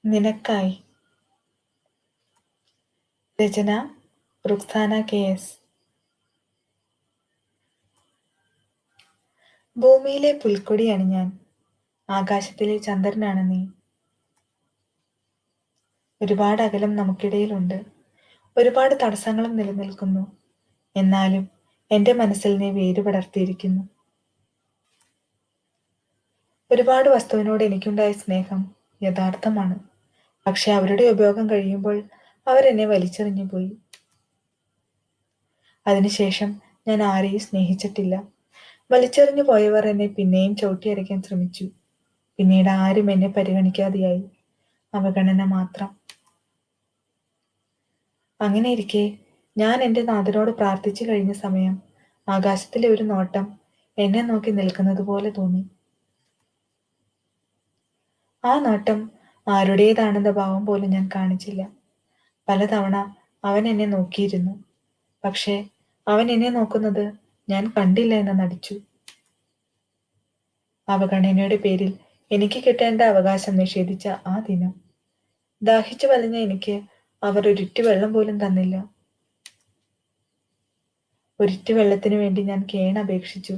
നിനക്കായി. രചന റുക്സാന KS. ഭൂമിയിലെ പുൽക്കൊടിയാണ് ഞാൻ, ആകാശത്തിലെ ചന്ദ്രനാണ് നീ. ഒരുപാട് അകലം നമുക്കിടയിലുണ്ട്, ഒരുപാട് തടസ്സങ്ങളും നിലനിൽക്കുന്നു. എന്നാലും എൻ്റെ മനസ്സിൽ നീ വേരുപടർത്തിയിരിക്കുന്നു. ഒരുപാട് വസ്തുവിനോട് എനിക്കുണ്ടായ സ്നേഹം യഥാർത്ഥമാണ്. പക്ഷെ അവരുടെ ഉപയോഗം കഴിയുമ്പോൾ അവരെന്നെ വലിച്ചെറിഞ്ഞു പോയി. അതിനുശേഷം ഞാൻ ആരെയും സ്നേഹിച്ചിട്ടില്ല. വലിച്ചെറിഞ്ഞു പോയവർ എന്നെ പിന്നെയും ചവിട്ടിയരയ്ക്കാൻ ശ്രമിച്ചു. പിന്നീട് ആരും എന്നെ പരിഗണിക്കാതെയായി. അവഗണന മാത്രം. അങ്ങനെയിരിക്കെ ഞാൻ എൻ്റെ നാഥനോട് പ്രാർത്ഥിച്ചു കഴിഞ്ഞ സമയം ആകാശത്തിലെ ഒരു നോട്ടം എന്നെ നോക്കി നിൽക്കുന്നത് പോലെ തോന്നി. ആ നോട്ടം ആരുടേതാണെന്ന ഭാവം പോലും ഞാൻ കാണിച്ചില്ല. പലതവണ അവൻ എന്നെ നോക്കിയിരുന്നു. പക്ഷേ അവൻ എന്നെ നോക്കുന്നത് ഞാൻ കണ്ടില്ല എന്ന് നടിച്ചു. അവഗണനയുടെ പേരിൽ എനിക്ക് കിട്ടേണ്ട അവകാശം നിഷേധിച്ച ആ ദിനം. ദാഹിച്ചു വലഞ്ഞ എനിക്ക് അവർ ഒരിറ്റു വെള്ളം പോലും തന്നില്ല. ഒരിറ്റു വെള്ളത്തിനു വേണ്ടി ഞാൻ കേണപേക്ഷിച്ചു.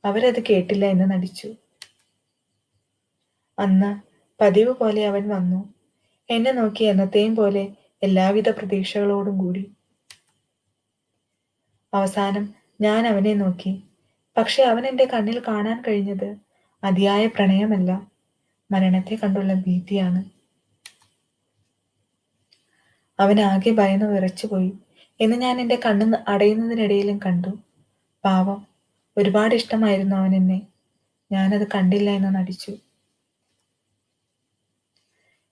അവരത് കേട്ടില്ല എന്ന് നടിച്ചു. അന്ന് പതിവ് പോലെ അവൻ വന്നു. എന്നെ നോക്കി എന്നത്തെയും പോലെ എല്ലാവിധ പ്രതീക്ഷകളോടും കൂടി. അവസാനം ഞാൻ അവനെ നോക്കി. പക്ഷെ അവൻ എൻ്റെ കണ്ണിൽ കാണാൻ കഴിഞ്ഞത് അതിയായ പ്രണയമല്ല, മരണത്തെ കണ്ടുള്ള ഭീതിയാണ്. അവൻ ആകെ ഭയന്ന് വിറച്ചുപോയി എന്ന് ഞാൻ എൻ്റെ കണ്ണ് അടയുന്നതിനിടയിലും കണ്ടു. പാവം, ഒരുപാട് ഇഷ്ടമായിരുന്നു അവൻ എന്നെ. ഞാനത് കണ്ടില്ല എന്ന് നടിച്ചു.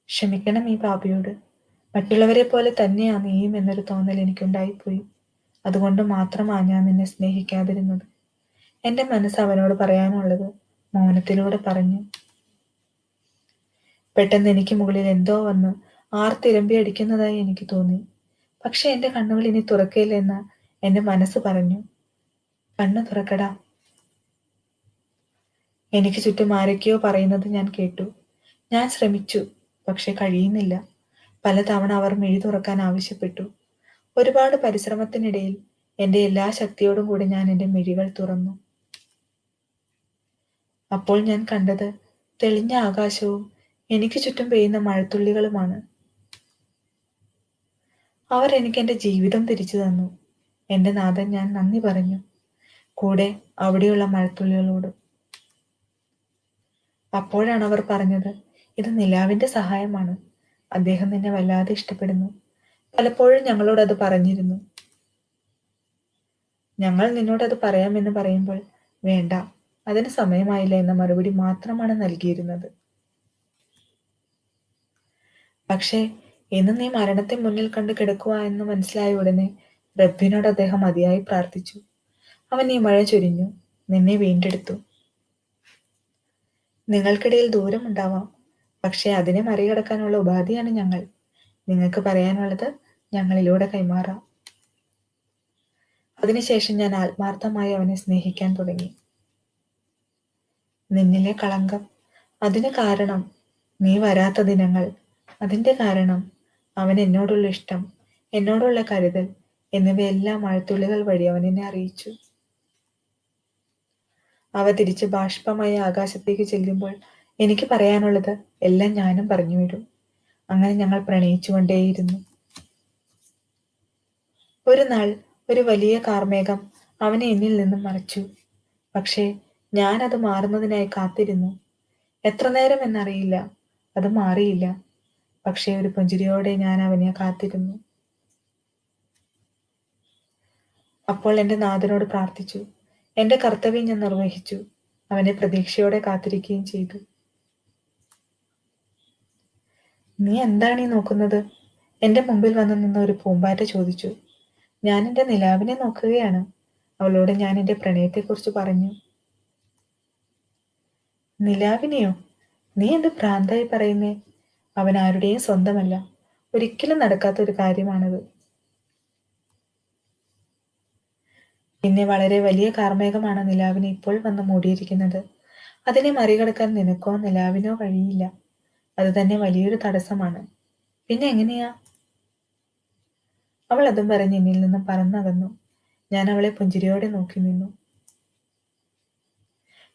ക്ഷമിക്കണം ഈ പാപിയോട്. മറ്റുള്ളവരെ പോലെ തന്നെയാ നീയും എന്നൊരു തോന്നൽ എനിക്കുണ്ടായിപ്പോയി. അതുകൊണ്ട് മാത്രമാണ് ഞാൻ നിന്നെ സ്നേഹിക്കാതിരുന്നത്. എൻ്റെ മനസ്സ് അവനോട് പറയാനുള്ളത് മൗനത്തിലൂടെ പറഞ്ഞു. പെട്ടെന്ന് എനിക്ക് മുകളിൽ എന്തോ വന്ന് ആർത്തിരമ്പി അടിക്കുന്നതായി എനിക്ക് തോന്നി. പക്ഷെ എൻ്റെ കണ്ണുകൾ ഇനി തുറക്കില്ലെന്ന് എൻ്റെ മനസ്സ് പറഞ്ഞു. കണ്ണു തുറക്കടാ. എനിക്ക് ചുറ്റും ആരൊക്കെയോ പറയുന്നത് ഞാൻ കേട്ടു. ഞാൻ ശ്രമിച്ചു, പക്ഷെ കഴിയുന്നില്ല. പലതവണ അവർ മിഴി തുറക്കാൻ ആവശ്യപ്പെട്ടു. ഒരുപാട് പരിശ്രമത്തിനിടയിൽ എൻ്റെ എല്ലാ ശക്തിയോടും കൂടി ഞാൻ എൻ്റെ മിഴികൾ തുറന്നു. അപ്പോൾ ഞാൻ കണ്ടത് തെളിഞ്ഞ ആകാശവും എനിക്ക് ചുറ്റും പെയ്യുന്ന മഴത്തുള്ളികളുമാണ്. അവർ എനിക്ക് എൻ്റെ ജീവിതം തിരിച്ചു തന്നു. എൻ്റെ നാഥൻ ഞാൻ നന്ദി പറഞ്ഞു, കൂടെ അവിടെയുള്ള മഴത്തുള്ളികളോട്. അപ്പോഴാണ് അവർ പറഞ്ഞത്, ഇത് നിലാവിന്റെ സഹായമാണ്. അദ്ദേഹം നിന്നെ വല്ലാതെ ഇഷ്ടപ്പെടുന്നു. പലപ്പോഴും ഞങ്ങളോട് അത് പറഞ്ഞിരുന്നു. ഞങ്ങൾ നിന്നോട് അത് പറയാമെന്ന് പറയുമ്പോൾ വേണ്ട, അതിന് സമയമായില്ല എന്ന മറുപടി മാത്രമാണ് നൽകിയിരുന്നത്. പക്ഷേ ഇന്ന് നീ മരണത്തെ മുന്നിൽ കണ്ട് കിടക്കുക എന്ന് മനസ്സിലായ ഉടനെ റബ്ബിനോട് അദ്ദേഹം അതിയായി പ്രാർത്ഥിച്ചു. അവൻ ഈ മഴ ചൊരിഞ്ഞു, നിന്നെ വീണ്ടെടുത്തു. നിങ്ങൾക്കിടയിൽ ദൂരമുണ്ടാവാം, പക്ഷേ അതിനെ മറികടക്കാനുള്ള ഉപാധിയാണ് ഞങ്ങൾ. നിങ്ങൾക്ക് പറയാനുള്ളത് ഞങ്ങളിലൂടെ കൈമാറാം. അതിനുശേഷം ഞാൻ ആത്മാർത്ഥമായി അവനെ സ്നേഹിക്കാൻ തുടങ്ങി. നിന്നിലെ കളങ്കം, അതിന് കാരണം നീ വരാത്ത ദിനങ്ങൾ, അതിന്റെ കാരണം അവൻ എന്നോടുള്ള ഇഷ്ടം, എന്നോടുള്ള കരുതൽ എന്നിവയെല്ലാം മഴത്തുള്ളികൾ വഴി അവൻ എന്നെ അറിയിച്ചു. അവ തിരിച്ച് ബാഷ്പമായ ആകാശത്തേക്ക് ചെല്ലുമ്പോൾ എനിക്ക് പറയാനുള്ളത് എല്ലാം ഞാനും പറഞ്ഞു വിടും. അങ്ങനെ ഞങ്ങൾ പ്രണയിച്ചുകൊണ്ടേയിരുന്നു. ഒരു നാൾ ഒരു വലിയ കാർമേഘം അവനെ എന്നിൽ നിന്നും മറച്ചു. പക്ഷേ ഞാൻ അത് മാറുന്നതിനായി കാത്തിരുന്നു. എത്ര നേരം എന്നറിയില്ല, അത് മാറിയില്ല. പക്ഷേ ഒരു പുഞ്ചിരിയോടെ ഞാൻ അവനെ കാത്തിരുന്നു. അപ്പോൾ എൻ്റെ നാഥനോട് പ്രാർത്ഥിച്ചു. എൻ്റെ കർത്തവ്യം ഞാൻ നിർവഹിച്ചു. അവനെ പ്രതീക്ഷയോടെ കാത്തിരിക്കുകയും ചെയ്തു. നീ എന്താണ് ഈ നോക്കുന്നത്? എൻ്റെ മുമ്പിൽ വന്നു നിന്ന ഒരു പൂമ്പാറ്റ ചോദിച്ചു. ഞാൻ എൻ്റെ നിലാവിനെ നോക്കുകയാണ്. അവളോട് ഞാൻ എൻ്റെ പ്രണയത്തെക്കുറിച്ച് പറഞ്ഞു. നിലാവിനെയോ? നീ എന്ത് ഭ്രാന്തായി പറയുന്നേ? അവൻ ആരുടെയും സ്വന്തമല്ല. ഒരിക്കലും നടക്കാത്ത ഒരു കാര്യമാണത്. പിന്നെ വളരെ വലിയ കാർമേഘമാണ് നിലാവിനെ ഇപ്പോൾ വന്ന് മൂടിയിരിക്കുന്നത്. അതിനെ മറികടക്കാൻ നിനക്കോ നിലാവിനോ കഴിയില്ല. അത് തന്നെ വലിയൊരു തടസ്സമാണ്. പിന്നെ എങ്ങനെയാ? അവൾ അതും പറഞ്ഞ് എന്നിൽ നിന്നും പറന്നകന്നു. ഞാൻ അവളെ പുഞ്ചിരിയോടെ നോക്കി നിന്നു.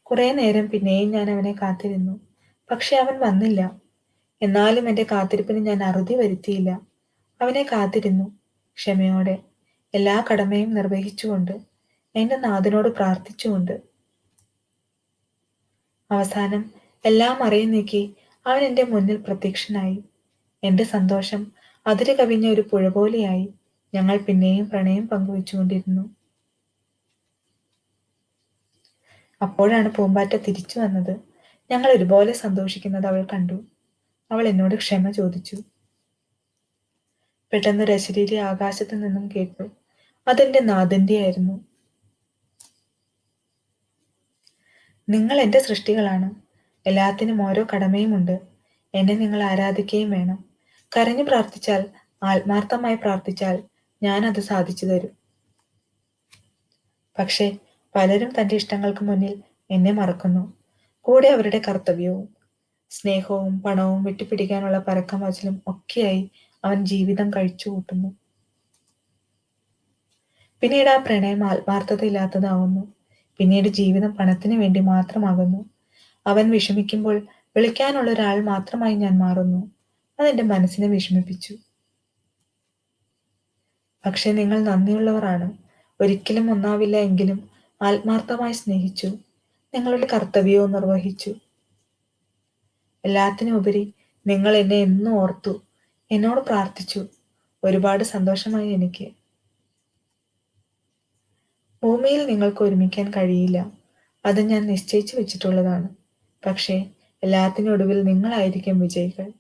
കുറെ നേരം പിന്നെയും ഞാൻ അവനെ കാത്തിരുന്നു. പക്ഷെ അവൻ വന്നില്ല. എന്നാലും എന്റെ കാത്തിരിപ്പിന് ഞാൻ അറുതി വരുത്തിയില്ല. അവനെ കാത്തിരുന്നു, ക്ഷമയോടെ, എല്ലാ കടമയും നിർവഹിച്ചുകൊണ്ട്, എന്റെ നാഥനോട് പ്രാർത്ഥിച്ചുകൊണ്ട്. അവസാനം എല്ലാം മറയും നീക്കി അവൻ എന്റെ മുന്നിൽ പ്രത്യക്ഷനായി. എന്റെ സന്തോഷം അതിര് കവിഞ്ഞ ഒരു പുഴ പോലെയായി. ഞങ്ങൾ പിന്നെയും പ്രണയം പങ്കുവെച്ചുകൊണ്ടിരുന്നു. അപ്പോഴാണ് പൂമ്പാറ്റ തിരിച്ചു വന്നത്. ഞങ്ങൾ ഒരുപോലെ സന്തോഷിക്കുന്നത് അവൾ കണ്ടു. അവൾ എന്നോട് ക്ഷമ ചോദിച്ചു. പെട്ടെന്ന് രശരീരി ആകാശത്ത് നിന്നും കേട്ടു. അതെന്റെ നാഥന്റെയായിരുന്നു. നിങ്ങൾ എന്റെ സൃഷ്ടികളാണ്. എല്ലാത്തിനും ഓരോ കടമയുമുണ്ട്. എന്നെ നിങ്ങൾ ആരാധിക്കുകയും വേണം. കരഞ്ഞു പ്രാർത്ഥിച്ചാൽ, ആത്മാർത്ഥമായി പ്രാർത്ഥിച്ചാൽ ഞാൻ അത് സാധിച്ചു തരും. പക്ഷേ പലരും തന്റെ ഇഷ്ടങ്ങൾക്ക് മുന്നിൽ എന്നെ മറക്കുന്നു. കൂടെ അവരുടെ കർത്തവ്യവും. സ്നേഹവും പണവും വെട്ടിപ്പിടിക്കാനുള്ള പരക്കം വചലും ഒക്കെയായി അവൻ ജീവിതം കഴിച്ചു കൂട്ടുന്നു. പിന്നീട് ആ പ്രണയം ആത്മാർത്ഥതയില്ലാത്തതാവുന്നു. പിന്നീട് ജീവിതം പണത്തിന് വേണ്ടി മാത്രമാകുന്നു. അവൻ വിഷമിക്കുമ്പോൾ വിളിക്കാനുള്ള ഒരാൾ മാത്രമായി ഞാൻ മാറുന്നു. അതെന്റെ മനസ്സിനെ വിഷമിപ്പിച്ചു. പക്ഷെ നിങ്ങൾ നന്ദിയുള്ളവരാണ്. ഒരിക്കലും ഒന്നാവില്ല എങ്കിലും ആത്മാർത്ഥമായി സ്നേഹിച്ചു. നിങ്ങളുടെ കർത്തവ്യവും നിർവഹിച്ചു. എല്ലാത്തിനും ഉപരി നിങ്ങൾ എന്നെ എന്നും ഓർത്തു, എന്നോട് പ്രാർത്ഥിച്ചു. ഒരുപാട് സന്തോഷമായി എനിക്ക്. ഭൂമിയിൽ നിങ്ങൾക്ക് ഒരുമിക്കാൻ കഴിയില്ല. അത് ഞാൻ നിശ്ചയിച്ചു വെച്ചിട്ടുള്ളതാണ്. പക്ഷേ എല്ലാത്തിനൊടുവിൽ നിങ്ങളായിരിക്കും വിജയികൾ.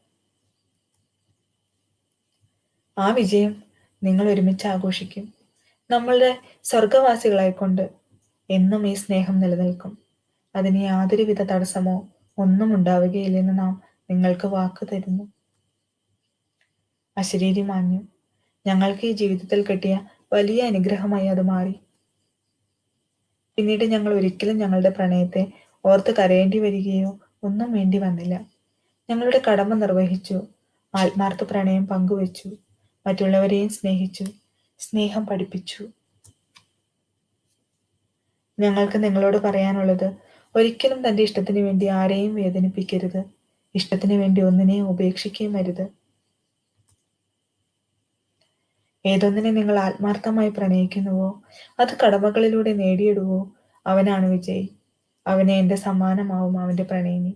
ആ വിജയം നിങ്ങൾ ഒരുമിച്ച് ആഘോഷിക്കും. നമ്മളുടെ സ്വർഗവാസികളായിക്കൊണ്ട് എന്നും ഈ സ്നേഹം നിലനിൽക്കും. അതിന് യാതൊരുവിധ തടസ്സമോ ഒന്നും ഉണ്ടാവുകയില്ലെന്ന് നാം നിങ്ങൾക്ക് വാക്ക് തരുന്നു. അശരീരി മാഞ്ഞു. ഞങ്ങൾക്ക് ഈ ജീവിതത്തിൽ കിട്ടിയ വലിയ അനുഗ്രഹമായി അത് മാറി. പിന്നീട് ഞങ്ങൾ ഒരിക്കലും ഞങ്ങളുടെ പ്രണയത്തെ ഓർത്ത് കരയേണ്ടി വരികയോ ഒന്നും വേണ്ടി വന്നില്ല. ഞങ്ങളുടെ കടമ നിർവഹിച്ചു. ആത്മാർത്ഥ പ്രണയം പങ്കുവച്ചു. മറ്റുള്ളവരെയും സ്നേഹിച്ചു. സ്നേഹം പഠിപ്പിച്ചു. ഞങ്ങൾക്ക് നിങ്ങളോട് പറയാനുള്ളത്, ഒരിക്കലും തന്റെ ഇഷ്ടത്തിന് വേണ്ടി ആരെയും വേദനിപ്പിക്കരുത്. ഇഷ്ടത്തിന് വേണ്ടി ഒന്നിനെയും ഉപേക്ഷിക്കുകയും അരുത്. ഏതൊന്നിനെ നിങ്ങൾ ആത്മാർത്ഥമായി പ്രണയിക്കുന്നുവോ, അത് കടമകളിലൂടെ നേടിയിടുവോ, അവനാണ് വിജയി. അവനെ എന്റെ സമ്മാനമാവും അവന്റെ പ്രണയിനി.